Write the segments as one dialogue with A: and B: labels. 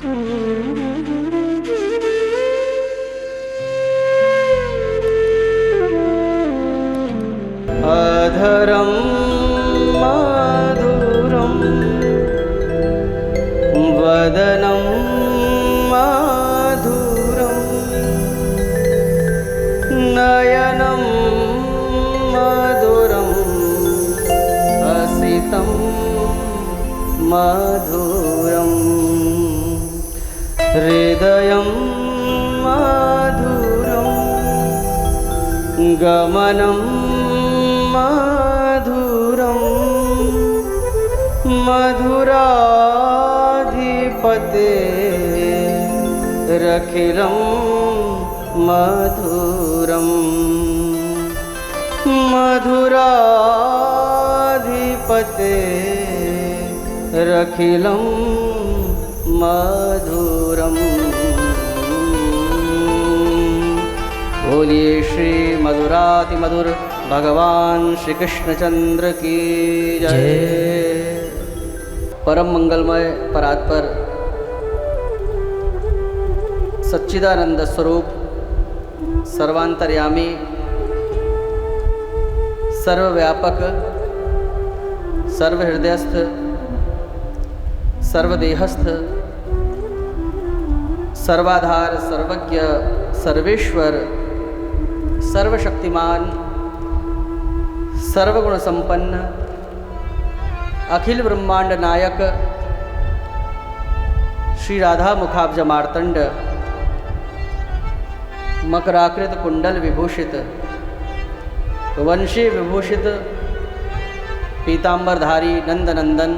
A: अधरं मधुरं वदनं मधुरं नयनं मधुरं हसितं मधुरं हृदयं मधुरं गमनं मधुरं मधुराधिपते रखिलं मधुरं मधुराधिपते रखिलं मधुरम्। बोलिए श्री मधुराति मधुर भगवान श्री कृष्णचंद्र की जय। परम मंगलमय परात्पर सच्चिदानंद स्वरूप सर्वांतर्यामी सर्वव्यापक सर्वहृदयस्थ सर्वदेहस्थ सर्वाधार सर्वज्ञ सर्वेश्वर सर्वशक्तिमान सर्वगुण संपन्न अखिल ब्रह्मांड नायक श्री राधा मुखाब्ज मार्तंड मकराकृत कुंडल विभूषित वंशी विभूषित पीतांबरधारी नंदनंदन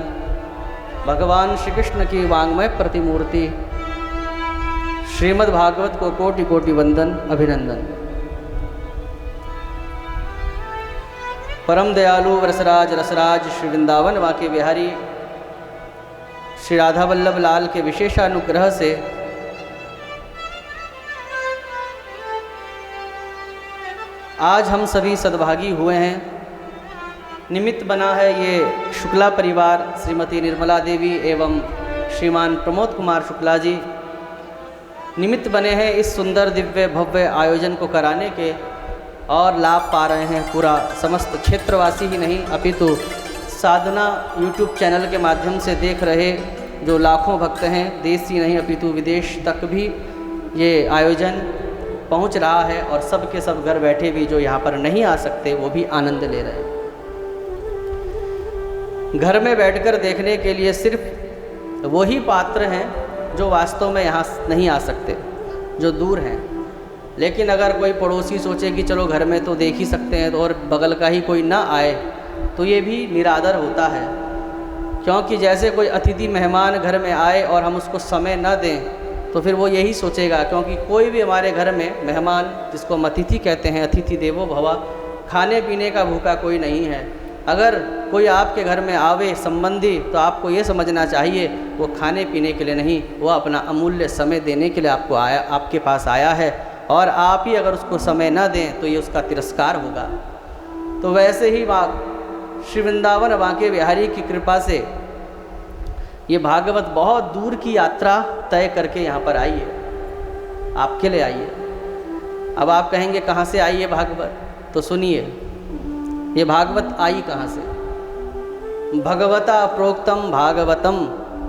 A: भगवान श्री कृष्ण की वांग्मय प्रतिमूर्ति श्रीमद् भागवत को कोटि कोटि वंदन अभिनंदन। परम दयालु रसराज रसराज श्री वृंदावन वाके बिहारी श्री राधा वल्लभ लाल के विशेषानुग्रह से आज हम सभी सद्भागी हुए हैं। निमित्त बना है ये शुक्ला परिवार श्रीमती निर्मला देवी एवं श्रीमान प्रमोद कुमार शुक्ला जी निमित्त बने हैं इस सुंदर दिव्य भव्य आयोजन को कराने के और लाभ पा रहे हैं पूरा समस्त क्षेत्रवासी ही नहीं अपितु साधना यूट्यूब चैनल के माध्यम से देख रहे जो लाखों भक्त हैं देश ही नहीं अपितु विदेश तक भी ये आयोजन पहुंच रहा है और सब के सब घर बैठे भी जो यहाँ पर नहीं आ सकते वो भी आनंद ले रहे हैं। घर में बैठकर देखने के लिए सिर्फ वही पात्र हैं जो वास्तव में यहाँ नहीं आ सकते जो दूर हैं। लेकिन अगर कोई पड़ोसी सोचे कि चलो घर में तो देख ही सकते हैं तो और बगल का ही कोई ना आए तो ये भी निरादर होता है, क्योंकि जैसे कोई अतिथि मेहमान घर में आए और हम उसको समय न दें तो फिर वो यही सोचेगा, क्योंकि कोई भी हमारे घर में मेहमान जिसको हम अतिथि कहते हैं अतिथि देवो भव खाने पीने का भूखा कोई नहीं है। अगर कोई आपके घर में आवे संबंधी तो आपको ये समझना चाहिए वो खाने पीने के लिए नहीं, वो अपना अमूल्य समय देने के लिए आपके पास आया है और आप ही अगर उसको समय न दें तो ये उसका तिरस्कार होगा। तो वैसे ही श्री वृंदावन बांके बिहारी की कृपा से ये भागवत बहुत दूर की यात्रा तय करके यहाँ पर आई है, आपके लिए आई है। अब आप कहेंगे कहाँ से आई है भागवत, तो सुनिए ये भागवत आई कहाँ से। भगवता प्रोक्तम भागवतम,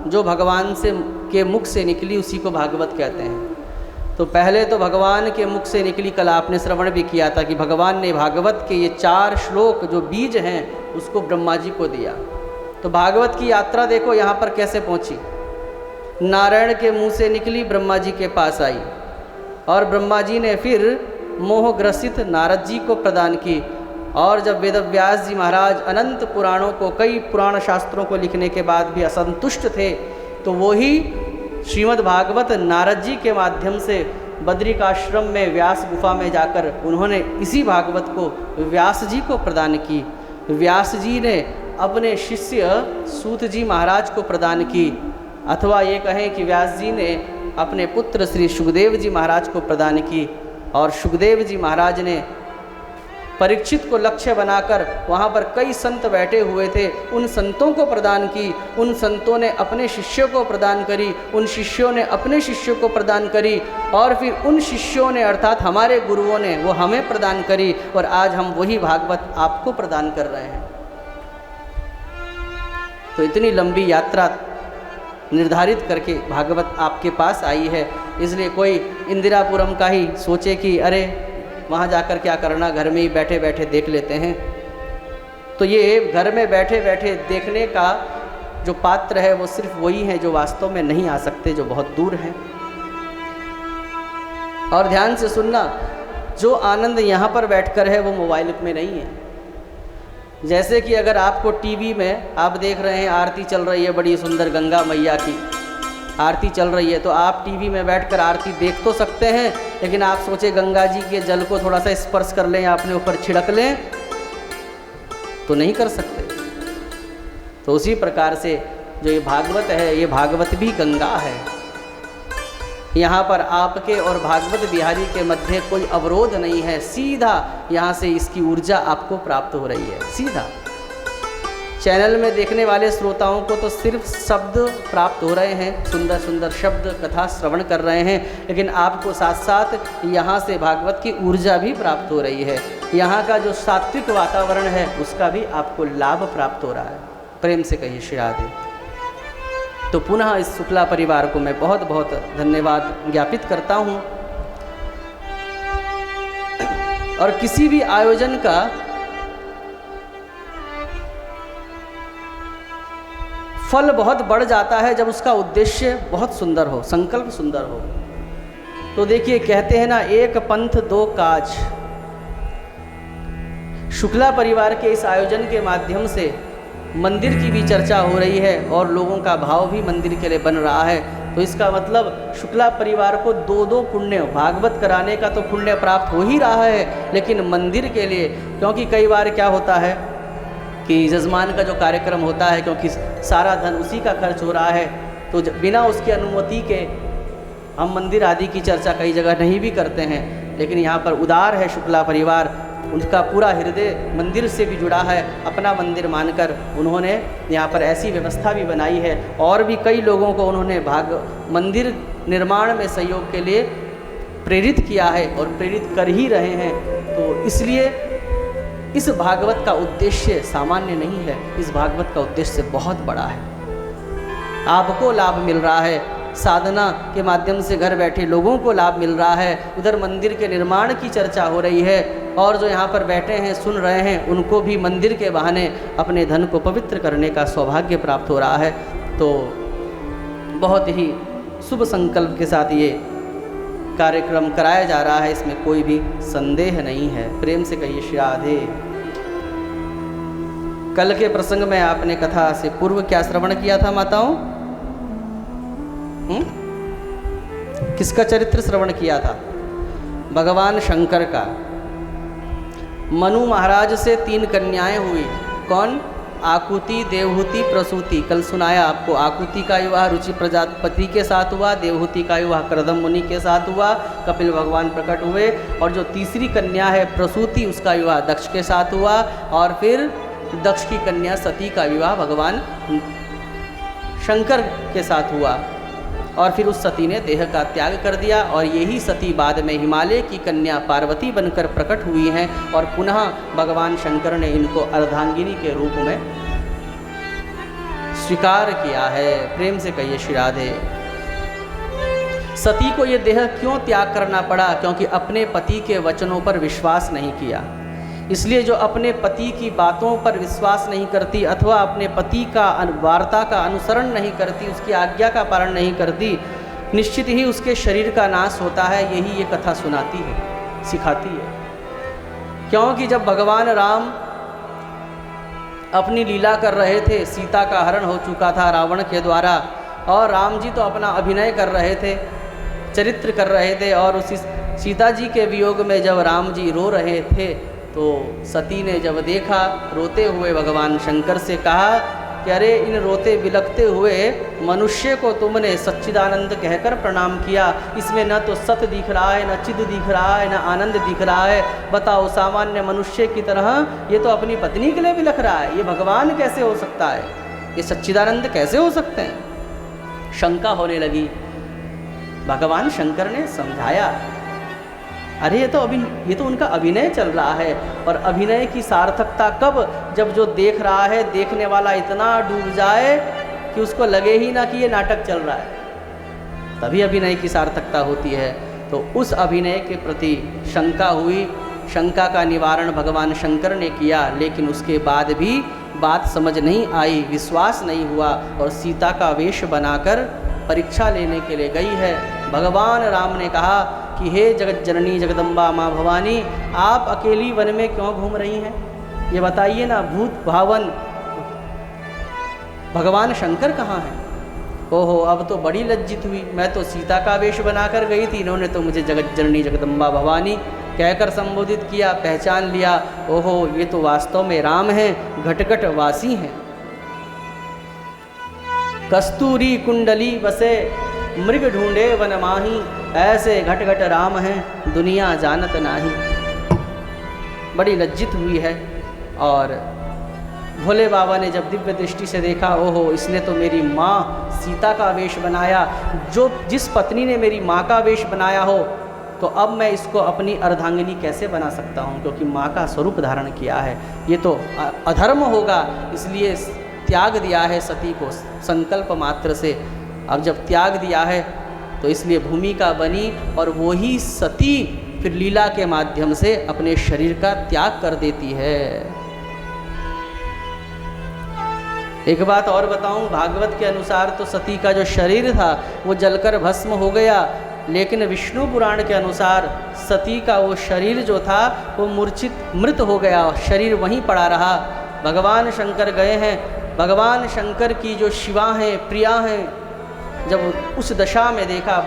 A: जो भगवान से के मुख से निकली उसी को भागवत कहते हैं। तो पहले तो भगवान के मुख से निकली, कल आपने श्रवण भी किया था कि भगवान ने भागवत के ये 4 श्लोक जो बीज हैं उसको ब्रह्मा जी को दिया। तो भागवत की यात्रा देखो यहाँ पर कैसे पहुँची। नारायण के मुंह से निकली, ब्रह्मा जी के पास आई और ब्रह्मा जी ने फिर मोहग्रसित नारद जी को प्रदान की। और जब वेदव्यास जी महाराज अनंत पुराणों को, कई पुराण शास्त्रों को लिखने के बाद भी असंतुष्ट थे, तो वही श्रीमद् भागवत नारद जी के माध्यम से बद्रिकाश्रम में व्यास गुफा में जाकर उन्होंने इसी भागवत को व्यास जी को प्रदान की। व्यास जी ने अपने शिष्य सूत जी महाराज को प्रदान की, अथवा ये कहें कि व्यास जी ने अपने पुत्र श्री सुखदेव जी महाराज को प्रदान की और सुखदेव जी महाराज ने परीक्षित को लक्ष्य बनाकर वहाँ पर कई संत बैठे हुए थे, उन संतों को प्रदान की, उन संतों ने अपने शिष्यों को प्रदान करी, उन शिष्यों ने अपने शिष्यों को प्रदान करी, और फिर उन शिष्यों ने अर्थात हमारे गुरुओं ने वो हमें प्रदान करी, और आज हम वही भागवत आपको प्रदान कर रहे हैं। तो इतनी लंबी यात्रा निर्धारित करके भागवत आपके पास आई है, इसलिए कोई इंदिरापुरम का ही सोचे कि अरे वहाँ जाकर क्या करना, घर में ही बैठे बैठे देख लेते हैं। तो ये घर में बैठे बैठे देखने का जो पात्र है वो सिर्फ वही है जो वास्तव में नहीं आ सकते, जो बहुत दूर हैं। और ध्यान से सुनना, जो आनंद यहाँ पर बैठकर है वो मोबाइल में नहीं है। जैसे कि अगर आपको टीवी में आप देख रहे हैं आरती चल रही है, बड़ी सुंदर गंगा मैया की आरती चल रही है, तो आप टीवी में बैठकर आरती देख तो सकते हैं, लेकिन आप सोचे गंगा जी के जल को थोड़ा सा स्पर्श कर लें या अपने ऊपर छिड़क लें, तो नहीं कर सकते। तो उसी प्रकार से जो ये भागवत है, ये भागवत भी गंगा है। यहाँ पर आपके और भागवत बिहारी के मध्य कोई अवरोध नहीं है, सीधा यहाँ से इसकी ऊर्जा आपको प्राप्त हो रही है, सीधा। चैनल में देखने वाले श्रोताओं को तो सिर्फ शब्द प्राप्त हो रहे हैं, सुंदर सुंदर शब्द कथा श्रवण कर रहे हैं, लेकिन आपको साथ साथ यहाँ से भागवत की ऊर्जा भी प्राप्त हो रही है। यहाँ का जो सात्विक वातावरण है उसका भी आपको लाभ प्राप्त हो रहा है। प्रेम से कहिए श्री राधे। तो पुनः इस शुक्ला परिवार को मैं बहुत बहुत धन्यवाद ज्ञापित करता हूँ। और किसी भी आयोजन का फल बहुत बढ़ जाता है जब उसका उद्देश्य बहुत सुंदर हो, संकल्प सुंदर हो। तो देखिए, कहते हैं ना, एक पंथ दो काज। शुक्ला परिवार के इस आयोजन के माध्यम से मंदिर की भी चर्चा हो रही है और लोगों का भाव भी मंदिर के लिए बन रहा है। तो इसका मतलब शुक्ला परिवार को दो दो पुण्य, भागवत कराने का तो पुण्य प्राप्त हो ही रहा है, लेकिन मंदिर के लिए, क्योंकि कई बार क्या होता है कि जजमान का जो कार्यक्रम होता है, क्योंकि सारा धन उसी का खर्च हो रहा है, तो बिना उसकी अनुमति के हम मंदिर आदि की चर्चा कई जगह नहीं भी करते हैं। लेकिन यहाँ पर उदार है शुक्ला परिवार, उनका पूरा हृदय मंदिर से भी जुड़ा है, अपना मंदिर मानकर उन्होंने यहाँ पर ऐसी व्यवस्था भी बनाई है। और भी कई लोगों को उन्होंने मंदिर निर्माण में सहयोग के लिए प्रेरित किया है और प्रेरित कर ही रहे हैं। तो इसलिए इस भागवत का उद्देश्य सामान्य नहीं है, इस भागवत का उद्देश्य बहुत बड़ा है। आपको लाभ मिल रहा है, साधना के माध्यम से घर बैठे लोगों को लाभ मिल रहा है, उधर मंदिर के निर्माण की चर्चा हो रही है, और जो यहाँ पर बैठे हैं सुन रहे हैं उनको भी मंदिर के बहाने अपने धन को पवित्र करने का सौभाग्य प्राप्त हो रहा है। तो बहुत ही शुभ संकल्प के साथ ये कार्यक्रम कराया जा रहा है, इसमें कोई भी संदेह नहीं है। प्रेम से कहिए श्री राधे। कल के प्रसंग में आपने कथा से पूर्व क्या श्रवण किया था माताओं? किसका चरित्र श्रवण किया था? भगवान शंकर का। मनु महाराज से 3 कन्याएं हुई। कौन? आकुति, देवहूति, प्रसूति। कल सुनाया आपको। आकुति का विवाह रुचि प्रजापति के साथ हुआ, देवहूति का विवाह करदम मुनि के साथ हुआ, कपिल भगवान प्रकट हुए, और जो तीसरी कन्या है प्रसूति, उसका विवाह दक्ष के साथ हुआ, और फिर दक्ष की कन्या सती का विवाह भगवान शंकर के साथ हुआ, और फिर उस सती ने देह का त्याग कर दिया, और यही सती बाद में हिमालय की कन्या पार्वती बनकर प्रकट हुई हैं, और पुनः भगवान शंकर ने इनको अर्धांगिनी के रूप में स्वीकार किया है। प्रेम से कहिए श्री राधे। सती को ये देह क्यों त्याग करना पड़ा? क्योंकि अपने पति के वचनों पर विश्वास नहीं किया। इसलिए जो अपने पति की बातों पर विश्वास नहीं करती, अथवा अपने पति का वार्ता का अनुसरण नहीं करती, उसकी आज्ञा का पालन नहीं करती, निश्चित ही उसके शरीर का नाश होता है। यही ये कथा सुनाती है, सिखाती है। क्योंकि जब भगवान राम अपनी लीला कर रहे थे, सीता का हरण हो चुका था रावण के द्वारा, और राम जी तो अपना अभिनय कर रहे थे, चरित्र कर रहे थे, और उसी सीता जी के वियोग में जब राम जी रो रहे थे, तो सती ने जब देखा, रोते हुए भगवान शंकर से कहा कि अरे इन रोते बिलखते हुए मनुष्य को तुमने सच्चिदानंद कहकर प्रणाम किया, इसमें न तो सत दिख रहा है, न चिद दिख रहा है, न आनंद दिख रहा है। बताओ, सामान्य मनुष्य की तरह ये तो अपनी पत्नी के लिए बिलख रहा है, ये भगवान कैसे हो सकता है, ये सच्चिदानंद कैसे हो सकते हैं? शंका होने लगी। भगवान शंकर ने समझाया, अरे ये तो उनका अभिनय चल रहा है, और अभिनय की सार्थकता कब? जब जो देख रहा है, देखने वाला इतना डूब जाए कि उसको लगे ही ना कि ये नाटक चल रहा है, तभी अभिनय की सार्थकता होती है। तो उस अभिनय के प्रति शंका हुई, शंका का निवारण भगवान शंकर ने किया, लेकिन उसके बाद भी बात समझ नहीं आई, विश्वास नहीं हुआ, और सीता का वेश बनाकर परीक्षा लेने के लिए गई है। भगवान राम ने कहा कि हे जगत जननी जगदम्बा माँ भवानी, आप अकेली वन में क्यों घूम रही हैं, ये बताइए ना। भूत भावन भगवान शंकर कहाँ हैं? ओहो, अब तो बड़ी लज्जित हुई, मैं तो सीता का वेश बनाकर गई थी, इन्होंने तो मुझे जगत जननी जगदम्बा भवानी कहकर संबोधित किया, पहचान लिया। ओहो, ये तो वास्तव में राम हैं, घटघट वासी हैं। कस्तूरी कुंडली बसे मृग ढूंढे वन माही, ऐसे घटघट राम हैं दुनिया जानत नाही। बड़ी लज्जित हुई है। और भोले बाबा ने जब दिव्य दृष्टि से देखा, ओहो, इसने तो मेरी माँ सीता का वेश बनाया, जिस पत्नी ने मेरी माँ का वेश बनाया हो, तो अब मैं इसको अपनी अर्धांगिनी कैसे बना सकता हूँ, क्योंकि माँ का स्वरूप धारण किया है, ये तो अधर्म होगा। इसलिए त्याग दिया है सती को संकल्प मात्र से। अब जब त्याग दिया है तो इसलिए भूमिका बनी, और वो ही सती फिर लीला के माध्यम से अपने शरीर का त्याग कर देती है। एक बात और बताऊं, भागवत के अनुसार तो सती का जो शरीर था वो जलकर भस्म हो गया, लेकिन विष्णु पुराण के अनुसार सती का वो शरीर जो था वो मूर्छित मृत हो गया, शरीर वहीं पड़ा रहा। भगवान शंकर गए हैं, भगवान शंकर की जो शिवा हैं, प्रिया हैं, जब उस दशा में देखा,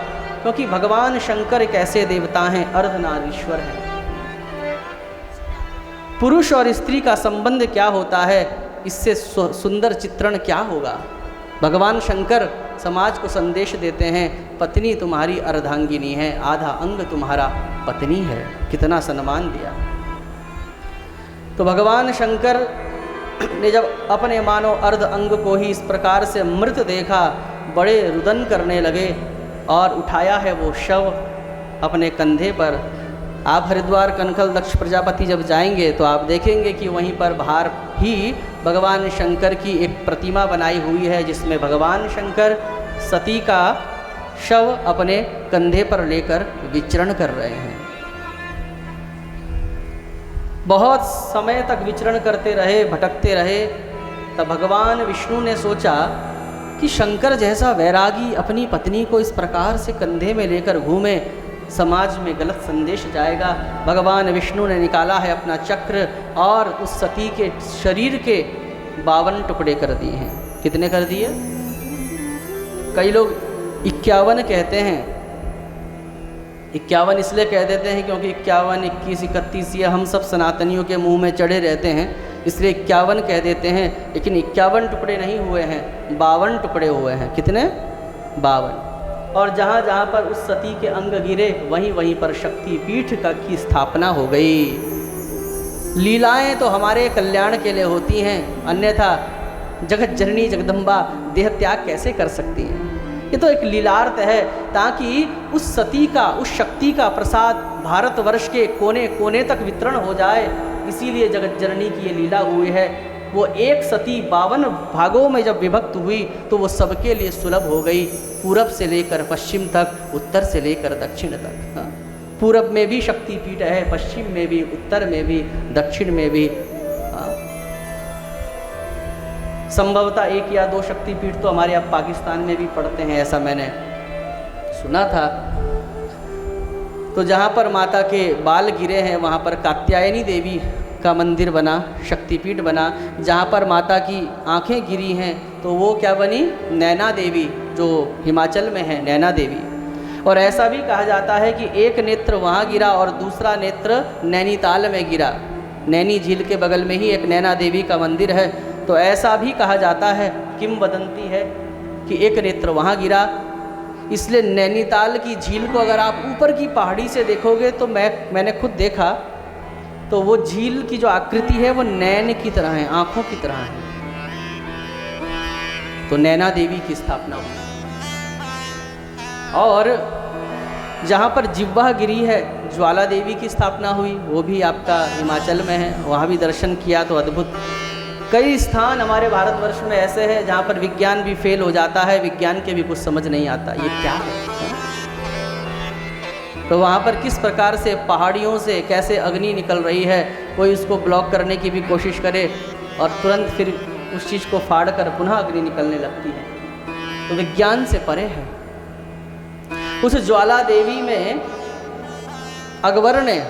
A: क्योंकि भगवान शंकर एक ऐसे देवता हैं, अर्धनारीश्वर हैं। पुरुष और स्त्री का संबंध क्या होता है, इससे सुंदर चित्रण क्या होगा। भगवान शंकर समाज को संदेश देते हैं, पत्नी तुम्हारी अर्धांगिनी है, आधा अंग तुम्हारा पत्नी है। कितना सम्मान दिया। तो भगवान शंकर ने जब अपने मानो अर्ध अंग को ही इस प्रकार से मृत देखा, बड़े रुदन करने लगे और उठाया है वो शव अपने कंधे पर। आप हरिद्वार कनखल दक्ष प्रजापति जब जाएंगे तो आप देखेंगे कि वहीं पर बाहर ही भगवान शंकर की एक प्रतिमा बनाई हुई है, जिसमें भगवान शंकर सती का शव अपने कंधे पर लेकर विचरण कर रहे हैं। बहुत समय तक विचरण करते रहे, भटकते रहे। तब भगवान विष्णु ने सोचा कि शंकर जैसा वैरागी अपनी पत्नी को इस प्रकार से कंधे में लेकर घूमे, समाज में गलत संदेश जाएगा। भगवान विष्णु ने निकाला है अपना चक्र और उस सती के शरीर के 52 टुकड़े कर दिए हैं। कितने कर दिए? कई लोग 51 कहते हैं। 51 इसलिए कह देते हैं क्योंकि 51, 21, 31 ये हम सब सनातनियों के मुंह में चढ़े रहते हैं, इसलिए 51 कह देते हैं। लेकिन 51 टुकड़े नहीं हुए हैं, 52 टुकड़े हुए हैं। कितने? 52। और जहाँ जहाँ पर उस सती के अंग गिरे वहीं वहीं पर शक्तिपीठ की स्थापना हो गई। लीलाएं तो हमारे कल्याण के लिए होती हैं, अन्यथा जगत जननी जगदम्बा देह त्याग कैसे कर सकती हैं? ये तो एक लीलार्थ है, ताकि उस सती का, उस शक्ति का प्रसाद भारतवर्ष के कोने कोने तक वितरण हो जाए। इसीलिए जगत जननी की ये लीला हुई है। वो एक सती 52 भागों में जब विभक्त हुई तो वो सबके लिए सुलभ हो गई, पूरब से लेकर पश्चिम तक, उत्तर से लेकर दक्षिण तक। हाँ, पूरब में भी शक्तिपीठ है, पश्चिम में भी, उत्तर में भी, दक्षिण में भी। संभवतः 1 या 2 शक्तिपीठ तो हमारे अब पाकिस्तान में भी पड़ते हैं, ऐसा मैंने सुना था। तो जहाँ पर माता के बाल गिरे हैं वहाँ पर कात्यायनी देवी का मंदिर बना, शक्तिपीठ बना। जहाँ पर माता की आंखें गिरी हैं तो वो क्या बनी? नैना देवी, जो हिमाचल में है, नैना देवी। और ऐसा भी कहा जाता है कि एक नेत्र वहाँ गिरा और दूसरा नेत्र नैनीताल में गिरा। नैनी झील के बगल में ही एक नैना देवी का मंदिर है। तो ऐसा भी कहा जाता है, किंवदंती है कि एक नेत्र वहाँ गिरा। इसलिए नैनीताल की झील को अगर आप ऊपर की पहाड़ी से देखोगे तो मैंने खुद देखा, तो वो झील की जो आकृति है वो नैन की तरह है, आँखों की तरह है। तो नैना देवी की स्थापना हुई। और जहाँ पर जिह्वा गिरी है, ज्वाला देवी की स्थापना हुई, वो भी आपका हिमाचल में है, वहाँ भी दर्शन किया तो अद्भुत। कई स्थान हमारे भारतवर्ष में ऐसे हैं जहाँ पर विज्ञान भी फेल हो जाता है, विज्ञान के भी कुछ समझ नहीं आता ये क्या है। तो वहाँ पर किस प्रकार से पहाड़ियों से कैसे अग्नि निकल रही है, कोई उसको ब्लॉक करने की भी कोशिश करे और तुरंत फिर उस चीज़ को फाड़ कर पुनः अग्नि निकलने लगती है, तो विज्ञान से परे है। उस ज्वाला देवी में अकबर ने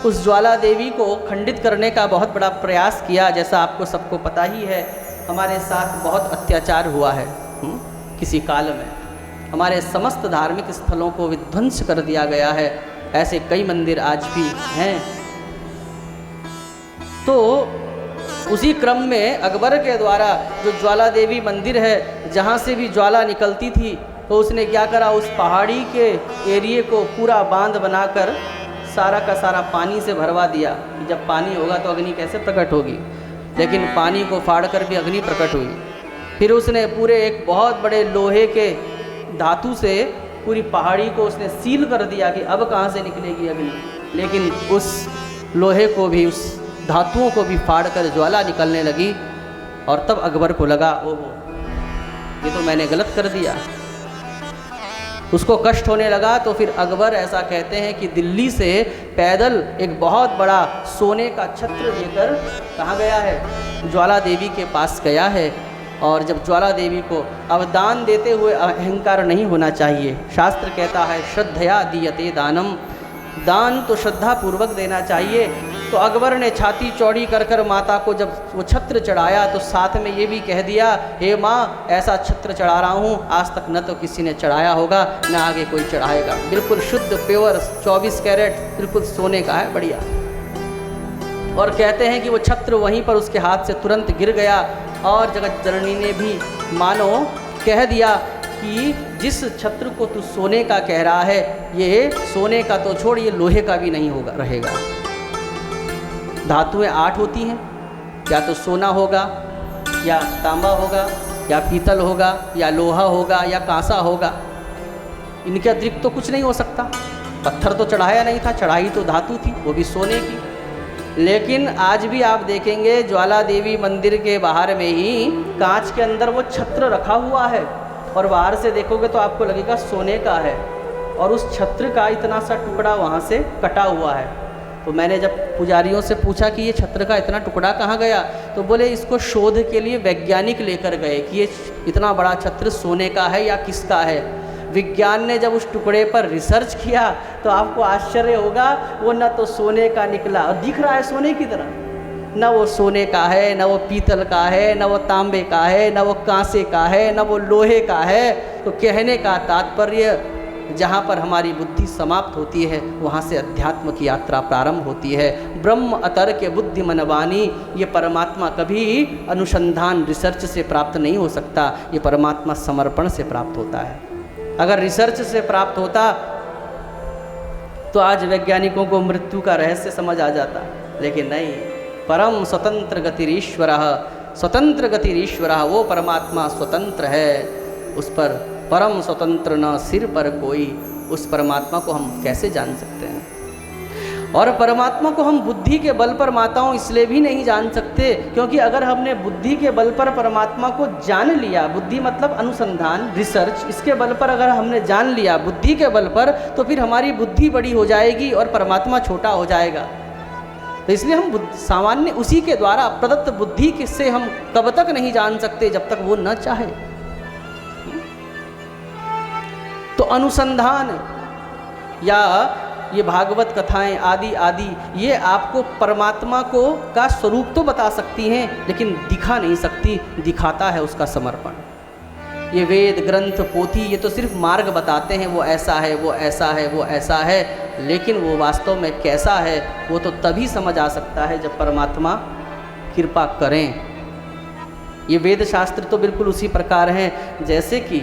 A: उस ज्वाला देवी को खंडित करने का बहुत बड़ा प्रयास किया। जैसा आपको सबको पता ही है, हमारे साथ बहुत अत्याचार हुआ है किसी काल में, हमारे समस्त धार्मिक स्थलों को विध्वंस कर दिया गया है। ऐसे कई मंदिर आज भी हैं। तो उसी क्रम में अकबर के द्वारा जो ज्वाला देवी मंदिर है, जहाँ से भी ज्वाला निकलती थी, तो उसने क्या करा, उस पहाड़ी के एरिए को पूरा बांध बनाकर सारा का सारा पानी से भरवा दिया। जब पानी होगा तो अग्नि कैसे प्रकट होगी, लेकिन पानी को फाड़ कर भी अग्नि प्रकट हुई। फिर उसने पूरे एक बहुत बड़े लोहे के धातु से पूरी पहाड़ी को उसने सील कर दिया कि अब कहाँ से निकलेगी अग्नि, लेकिन उस लोहे को भी, उस धातुओं को भी फाड़ कर ज्वाला निकलने लगी। और तब अकबर को लगा, ओहो ये तो मैंने गलत कर दिया, उसको कष्ट होने लगा। तो फिर अकबर ऐसा कहते हैं कि दिल्ली से पैदल एक बहुत बड़ा सोने का छत्र लेकर कहाँ गया है, ज्वाला देवी के पास गया है। और जब ज्वाला देवी को अब दान देते हुए अहंकार नहीं होना चाहिए। शास्त्र कहता है श्रद्धया दीयते दानम, दान तो श्रद्धा पूर्वक देना चाहिए। तो अकबर ने छाती चौड़ी कर कर माता को जब वो छत्र चढ़ाया तो साथ में ये भी कह दिया, हे माँ ऐसा छत्र चढ़ा रहा हूँ, आज तक न तो किसी ने चढ़ाया होगा न आगे कोई चढ़ाएगा। बिल्कुल शुद्ध प्योर 24 कैरेट बिल्कुल सोने का है, बढ़िया। और कहते हैं कि वो छत्र वहीं पर उसके हाथ से तुरंत गिर गया। और जगत जननी ने भी मानो कह दिया कि जिस छत्र को तू सोने का कह रहा है, ये सोने का तो छोड़, ये लोहे का भी नहीं होगा रहेगा। धातुएं 8 होती हैं, या तो सोना होगा, या तांबा होगा, या पीतल होगा, या लोहा होगा, या कांसा होगा। इनके अतिरिक्त तो कुछ नहीं हो सकता। पत्थर तो चढ़ाया नहीं था, चढ़ाई तो धातु थी, वो भी सोने की। लेकिन आज भी आप देखेंगे ज्वाला देवी मंदिर के बाहर में ही कांच के अंदर वो छत्र रखा हुआ है, और बाहर से देखोगे तो आपको लगेगा सोने का है, और उस छत्र का इतना सा टुकड़ा वहाँ से कटा हुआ है। तो मैंने जब पुजारियों से पूछा कि ये छत्र का इतना टुकड़ा कहाँ गया, तो बोले इसको शोध के लिए वैज्ञानिक लेकर गए कि ये इतना बड़ा छत्र सोने का है या किसका है। विज्ञान ने जब उस टुकड़े पर रिसर्च किया तो आपको आश्चर्य होगा, वो न तो सोने का निकला, और दिख रहा है सोने की तरह, न वो सोने का है, न वो पीतल का है, न वो तांबे का है, न वो कांसे का है, न वो लोहे का है। तो कहने का तात्पर्य, जहाँ पर हमारी बुद्धि समाप्त होती है वहाँ से अध्यात्म की यात्रा प्रारंभ होती है। ब्रह्म अतर्क बुद्धि मनवानी, ये परमात्मा कभी अनुसंधान रिसर्च से प्राप्त नहीं हो सकता, ये परमात्मा समर्पण से प्राप्त होता है। अगर रिसर्च से प्राप्त होता तो आज वैज्ञानिकों को मृत्यु का रहस्य समझ आ जाता, लेकिन नहीं। परम स्वतंत्र गतिरीश्वरः, स्वतंत्र गतिरीश्वरः, वो परमात्मा स्वतंत्र है, उस पर परम स्वतंत्र न सिर पर कोई। उस परमात्मा को हम कैसे जान सकते हैं? और परमात्मा को हम बुद्धि के बल पर माताओं इसलिए भी नहीं जान सकते क्योंकि अगर हमने बुद्धि के बल पर परमात्मा को जान लिया, बुद्धि मतलब अनुसंधान, रिसर्च, इसके बल पर अगर हमने जान लिया बुद्धि के बल पर, तो फिर हमारी बुद्धि बड़ी हो जाएगी और परमात्मा छोटा हो जाएगा। तो इसलिए हम सामान्य उसी के द्वारा प्रदत्त बुद्धि से हम कब तक नहीं जान सकते जब तक वो न चाहे। तो अनुसंधान या ये भागवत कथाएं आदि आदि ये आपको परमात्मा को का स्वरूप तो बता सकती हैं, लेकिन दिखा नहीं सकती, दिखाता है उसका समर्पण। ये वेद ग्रंथ पोथी ये तो सिर्फ मार्ग बताते हैं, वो ऐसा है, वो ऐसा है, वो ऐसा है, लेकिन वो वास्तव में कैसा है वो तो तभी समझ आ सकता है जब परमात्मा कृपा करें। ये वेद शास्त्र तो बिल्कुल उसी प्रकार हैं जैसे कि